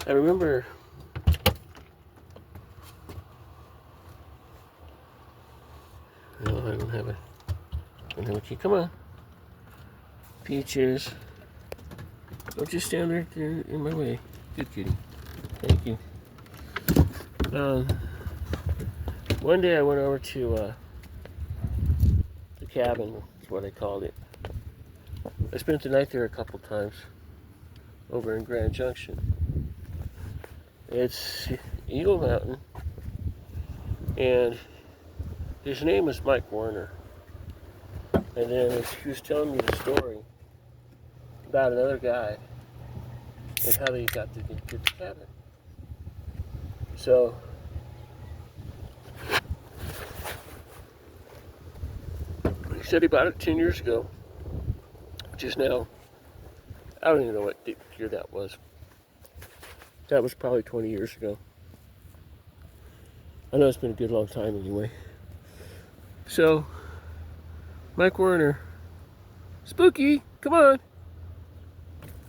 I remember no, I don't have a key. Come on. Peaches. Don't just stand right there in my way. Good kitty. Thank you. One day I went over to the cabin, is what I called it. I spent the night there a couple times over in Grand Junction. It's Eagle Mountain, and his name was Mike Warner. And then he was telling me the story about another guy and how they got to get the cabin. So he said he bought it 10 years ago, which is now, I don't even know what year that was. That was probably 20 years ago. I know it's been a good long time anyway. So, Mike Warner, Spooky, come on.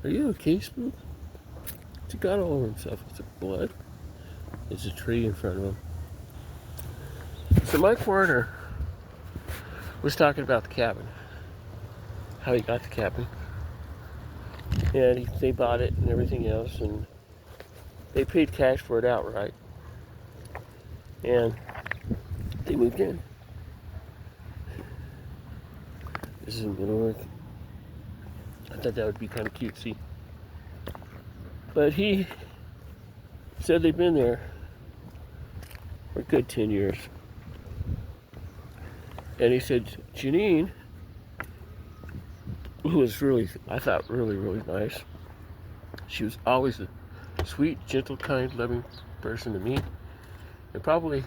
Are you okay, Spook? He got all over himself. It's blood. There's a tree in front of him. So Mike Warner was talking about the cabin, how he got the cabin, and they bought it and everything else, and they paid cash for it outright, and they moved in. This isn't gonna work. I thought that would be kind of cutesy, but he said they've been there for a good 10 years. And he said Janine, who was really, I thought, really, really nice. She was always a sweet, gentle, kind, loving person to me, and probably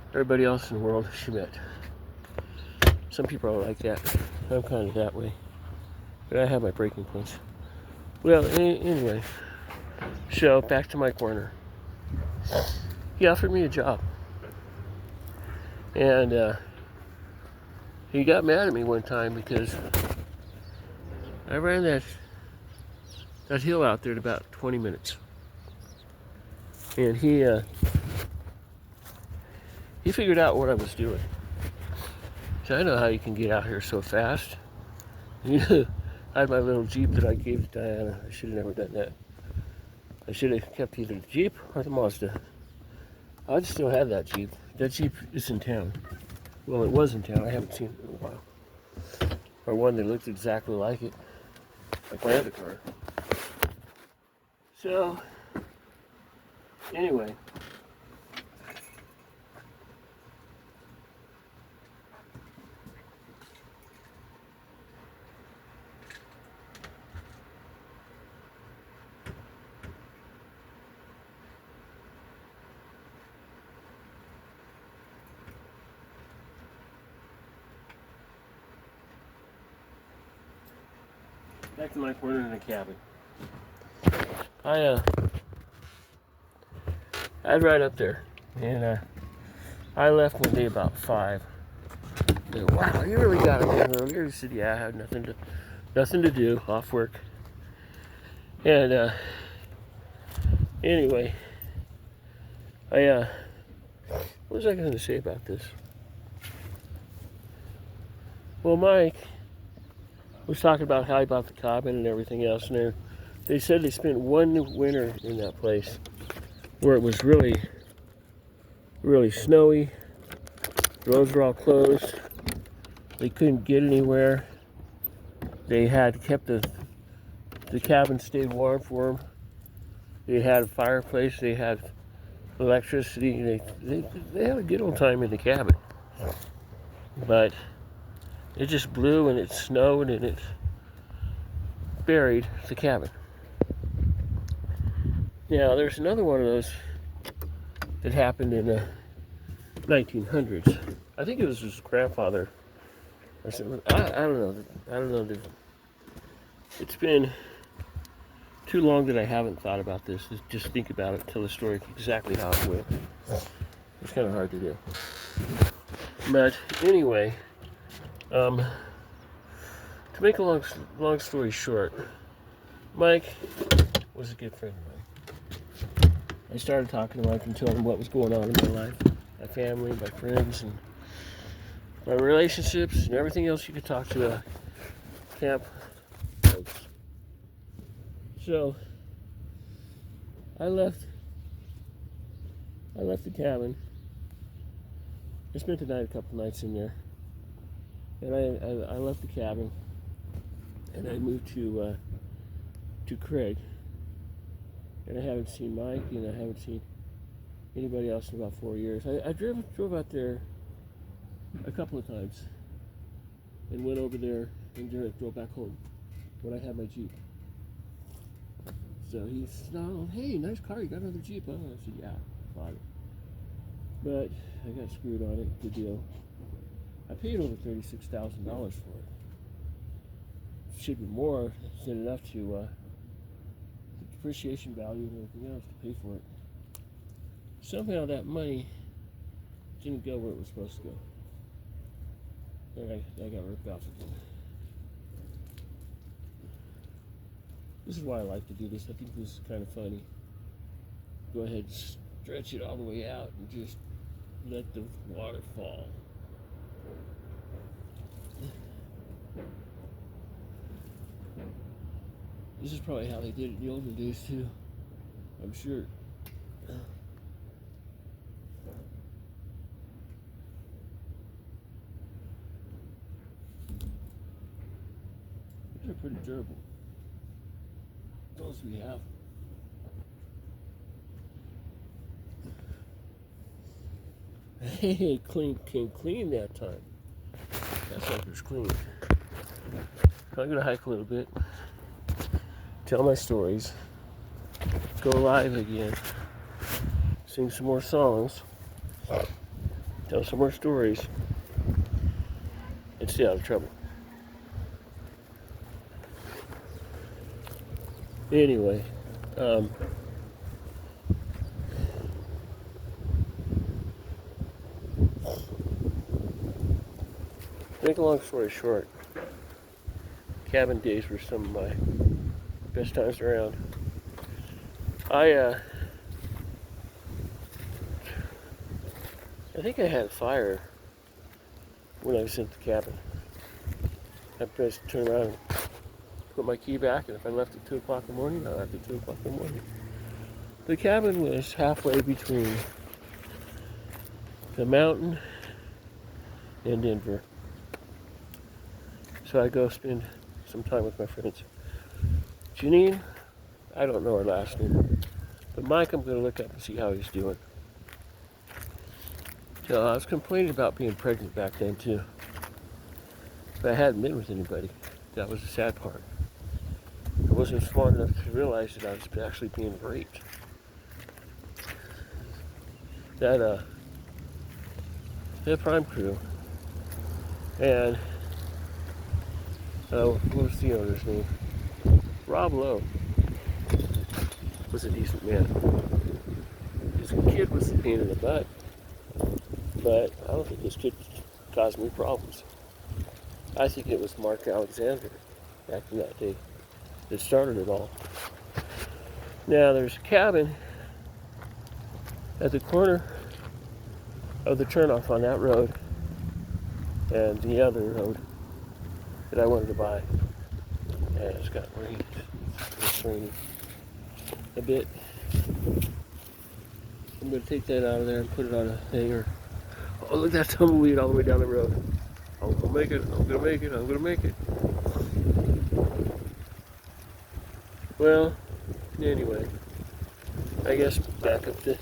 everybody else in the world she met. Some people are like that. I'm kind of that way. But I have my breaking points. Well, anyway, so back to Mike Warner. He offered me a job. And he got mad at me one time because I ran that hill out there in about 20 minutes. And he figured out what I was doing. So I know how you can get out here so fast. I had my little Jeep that I gave to Diana. I should have never done that. I should have kept either the Jeep or the Mazda. I still have that Jeep. That Jeep is in town. Well, it was in town. I haven't seen it in a while. Or one that looked exactly like it. Like my other car. So, anyway. Back to my corner in the cabin. I'd ride up there, and I left one day about 5. They go, wow, you really got it in earlier. He said, yeah, I had nothing to do, off work. And anyway, what was I going to say about this? Well, Mike was talking about how he bought the cabin and everything else, and they said they spent one winter in that place where it was really, really snowy. The roads were all closed. They couldn't get anywhere. They had kept the cabin stayed warm for them. They had a fireplace. They had electricity. They had a good old time in the cabin. But it just blew and it snowed and it buried the cabin. Now, there's another one of those that happened in the 1900s. I think it was his grandfather. I don't know. It's been too long that I haven't thought about this. Just think about it, tell the story exactly how it went. It's kind of hard to do. But anyway, to make a long story short, Mike was a good friend of mine. I started talking to Mike and telling him what was going on in my life, my family, my friends, and my relationships, and everything else you could talk to a camp folks. So I left the cabin. I spent the night, a couple nights in there, and I left the cabin, and I moved to Craig, and I haven't seen Mike, and I haven't seen anybody else in about 4 years. I drove out there a couple of times, and went over there and drove back home when I had my Jeep. So he said, "Oh, hey, nice car, you got another Jeep, huh?" I said, "Yeah, bought it." But I got screwed on it, good deal. I paid over $36,000 for it. Should be more than enough to the depreciation value and everything else to pay for it. Somehow that money didn't go where it was supposed to go. And I got ripped off again. This is why I like to do this. I think this is kind of funny. Go ahead and stretch it all the way out and just let the water fall. This is probably how they did it in the olden days too, I'm sure. These are pretty durable. Those we have. Hey, came clean that time. That sucker's clean. So I'm gonna hike a little bit, tell my stories, go live again, sing some more songs, tell some more stories, and stay out of trouble. Anyway, make a long story short, cabin days were some of my best times around. I think I had a fire when I was in the cabin. I just turn around and put my key back, and if I left at 2 o'clock in the morning, I left at 2 o'clock in the morning. The cabin was halfway between the mountain and Denver. So I go spend some time with my friends. Janine, I don't know her last name, but Mike I'm going to look up and see how he's doing. So I was complaining about being pregnant back then too, but I hadn't been with anybody. That was the sad part. I wasn't smart enough to realize that I was actually being raped. That Prime Crew and what was the owner's name? Rob Lowe was a decent man. His kid was a pain in the butt, but I don't think this kid caused me problems. I think it was Mark Alexander back in that day that started it all. Now there's a cabin at the corner of the turnoff on that road and the other road that I wanted to buy. And it's got rain. It's raining a bit. I'm going to take that out of there and put it on a hanger. Oh, look at that tumbleweed all the way down the road. I'm going to make it. I'm going to make it. I'm going to make it. Well, anyway, I guess back up to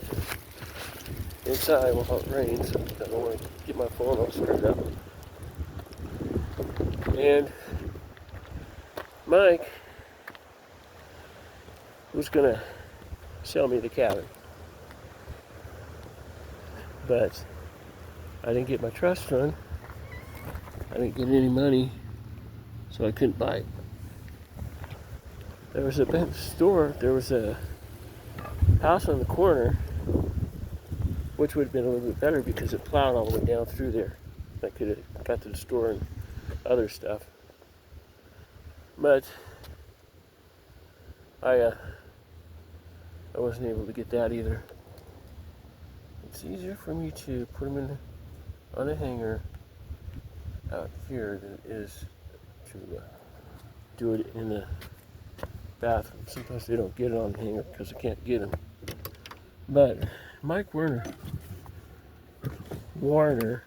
inside while it rains. I don't want to get my phone all screwed up. And Mike was going to sell me the cabin. But I didn't get my trust fund. I didn't get any money, so I couldn't buy it. There was a store, there was a house on the corner, which would have been a little bit better because it plowed all the way down through there. I could have got to the store and other stuff. But I I wasn't able to get that either. It's easier for me to put them on a hanger out here than it is to do it in the bathroom. Sometimes they don't get it on the hanger because I can't get them. But Mike Warner,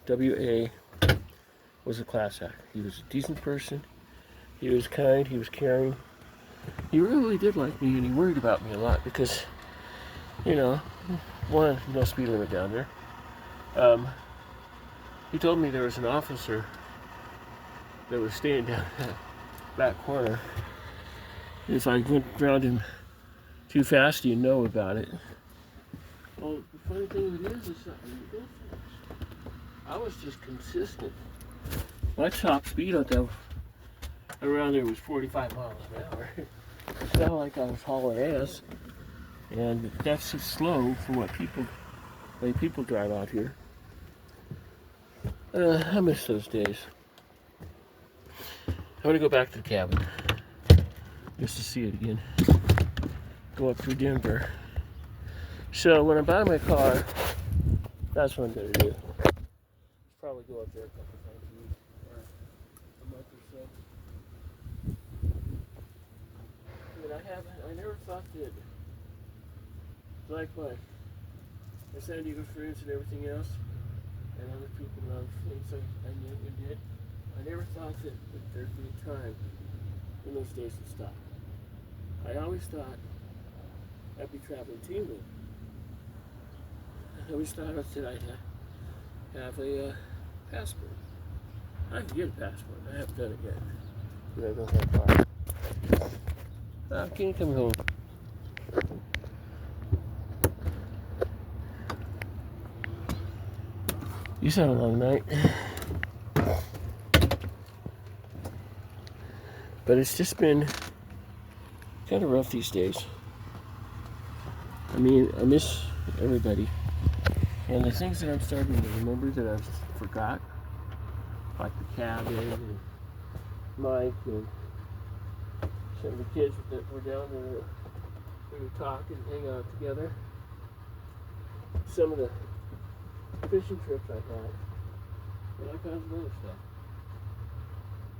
W-A, was a class act. He was a decent person. He was kind. He was caring. He really did like me, and he worried about me a lot because, you know, one, no speed limit down there. He told me there was an officer that was staying down that back corner. If I went around him too fast, you know about it. Well, the funny thing of it is something you go fast. I was just consistent. My top speed out there around there was 45 miles an hour. It's not like I was hauling ass, and that's just slow for what people drive out here. I miss those days. I'm gonna go back to the cabin just to see it again. Go up through Denver. So when I buy my car, that's what I'm gonna do. Probably go up there a couple times a week or a month or so. But I never thought that, like my San Diego friends and everything else, and other people and other things I knew and did, I never thought that there'd be a time when those days would stop. I always thought I'd be traveling teaming. I always thought that I'd have a passport. I can get a passport. I haven't done it yet. But I don't have a car. Can you come home? You had a long night. But it's just been kind of rough these days. I mean, I miss everybody. And the things that I'm starting to remember that I've forgot, like the cabin and Mike and some of the kids that were down there, we would talk and hang out together. Some of the fishing trips I had, and all kinds of other stuff.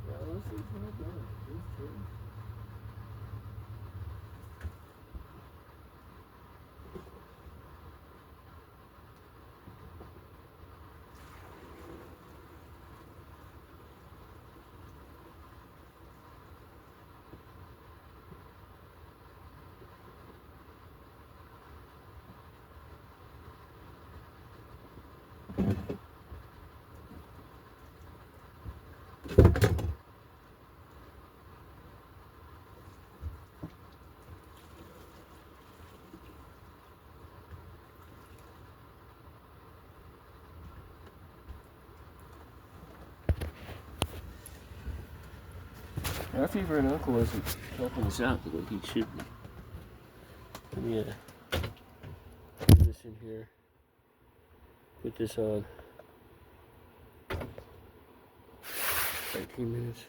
Yeah, those things were not done. Those trips. Our favorite uncle wasn't helping us out the way he should be. Let me put this in here. Put this on. 19 minutes.